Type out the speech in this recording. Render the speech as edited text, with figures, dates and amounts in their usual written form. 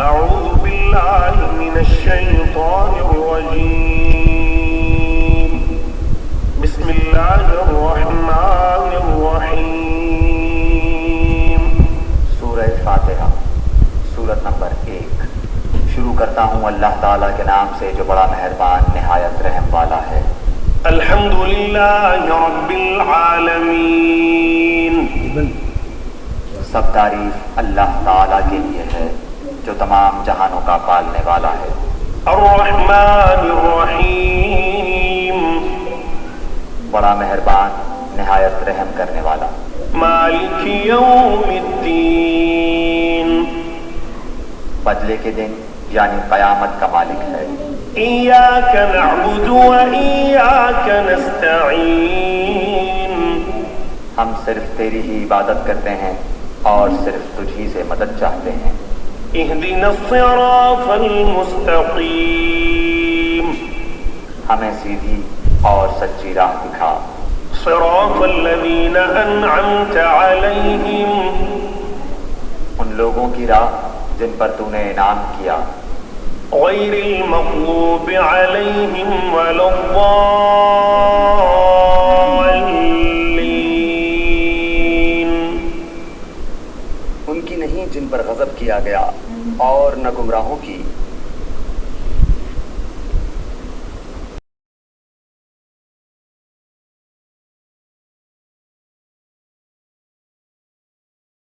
أعوذ بالله من الشيطان الرجيم بسم الله الرحمن الرحيم سورہ فاتحہ سورت نمبر 1۔ شروع کرتا ہوں اللہ تعالیٰ کے نام سے جو بڑا مہربان نہایت رحم والا ہے۔ الحمد للہ رب العالمین، سب تعریف اللہ تعالیٰ کے لیے ہے جو تمام جہانوں کا پالنے والا ہے۔ الرحمن الرحیم، بڑا مہربان نہایت رحم کرنے والا۔ مالک یوم الدین، بدلے کے دن یعنی قیامت کا مالک ہے۔ ایاک نعبد و ایاک نستعین، ہم صرف تیری ہی عبادت کرتے ہیں اور صرف تجھی سے مدد چاہتے ہیں۔ اہدنا الصراط المستقیم، ہمیں سیدھی اور سچی راہ دکھا۔ صراط الذین انعمت علیہم، ان لوگوں کی راہ جن پر تو نے انعام کیا۔ غیر المغضوب علیہم ولا الضالین، ان کی نہیں جن پر غضب کیا گیا اور نہ گمراہوں کی۔